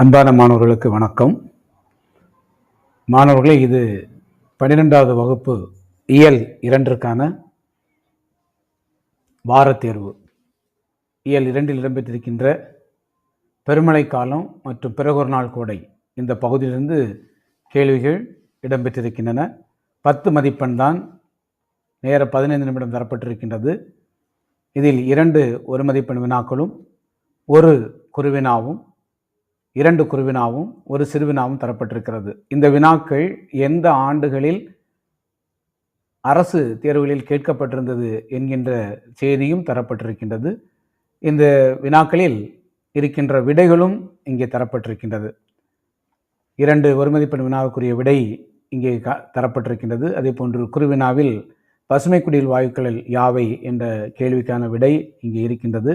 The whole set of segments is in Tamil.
அன்பான மாணவர்களுக்கு வணக்கம். மாணவர்களே, இது 12வது வகுப்பு இயல் 2ற்கான வாரத் தேர்வு. இயல் 2இல் இடம்பெற்றிருக்கின்ற பெருமழை காலம் மற்றும் பிறகொரு நாள் கோடை இந்த பகுதியிலிருந்து கேள்விகள் இடம்பெற்றிருக்கின்றன. 10 மதிப்பெண் தான். நேர 15 நிமிடம் தரப்பட்டிருக்கின்றது. இதில் 2 ஒரு மதிப்பெண் வினாக்களும், ஒரு குறுவினாவும், 2 குறுவினாவும், ஒரு சிறுவினாவும் தரப்பட்டிருக்கிறது. இந்த வினாக்கள் எந்த ஆண்டுகளில் அரசு தேர்வுகளில் கேட்கப்பட்டிருந்தது என்கின்ற செய்தியும் தரப்பட்டிருக்கின்றது. இந்த வினாக்களில் இருக்கின்ற விடைகளும் இங்கே தரப்பட்டிருக்கின்றது. 2 ஒரு மதிப்பெண் வினாவுக்குரிய விடை இங்கே தரப்பட்டிருக்கின்றது. அதே போன்று குறுவினாவில் பசுமைக்குடில் வாயுக்களில் யாவை என்ற கேள்விக்கான விடை இங்கே இருக்கின்றது.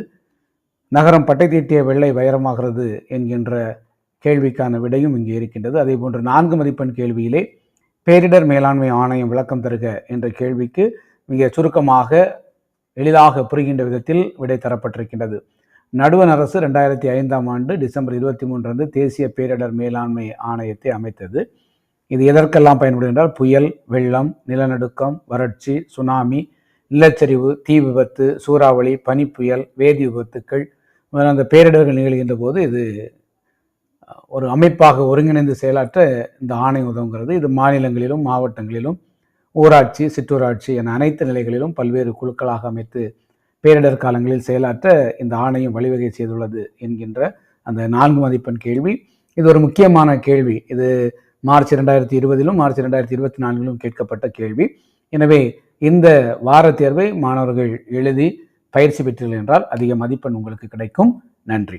நகரம் பட்டை தீட்டிய வெள்ளை வைரமாகிறது என்கின்ற கேள்விக்கான விடையும் இங்கே இருக்கின்றது. அதே போன்று 4 மதிப்பெண் கேள்வியிலே பேரிடர் மேலாண்மை ஆணையம் விளக்கம் தருக என்ற கேள்விக்கு மிக சுருக்கமாக எளிதாக புரிகின்ற விதத்தில் விடை தரப்பட்டிருக்கின்றது. நடுவண் அரசு 2005ஆம் ஆண்டு டிசம்பர் 23 அன்று தேசிய பேரிடர் மேலாண்மை ஆணையத்தை அமைத்தது. இது எதற்கெல்லாம் பயன்படும் என்றால், புயல், வெள்ளம், நிலநடுக்கம், வறட்சி, சுனாமி, நிலச்சரிவு, தீ விபத்து, சூறாவளி, பனிப்புயல், வேதி விபத்துக்கள், அந்த பேரிடர்கள் நிகழ்கின்ற போது இது ஒரு அமைப்பாக ஒருங்கிணைந்து செயலாற்ற இந்த ஆணையம் உதவுகிறது. இது மாநிலங்களிலும் மாவட்டங்களிலும் ஊராட்சி, சிற்றூராட்சி என அனைத்து நிலைகளிலும் பல்வேறு குழுக்களாக அமைத்து பேரிடர் காலங்களில் செயலாற்ற இந்த ஆணையம் வழிவகை செய்துள்ளது என்கின்ற அந்த 4 மதிப்பெண் கேள்வி. இது ஒரு முக்கியமான கேள்வி. இது மார்ச் 2020 மார்ச் 2024 கேட்கப்பட்ட கேள்வி. எனவே இந்த வார தேர்வை மாணவர்கள் எழுதி பயிற்சி பெற்றீர்கள் என்றால் அதிக மதிப்பெண் உங்களுக்கு கிடைக்கும். நன்றி.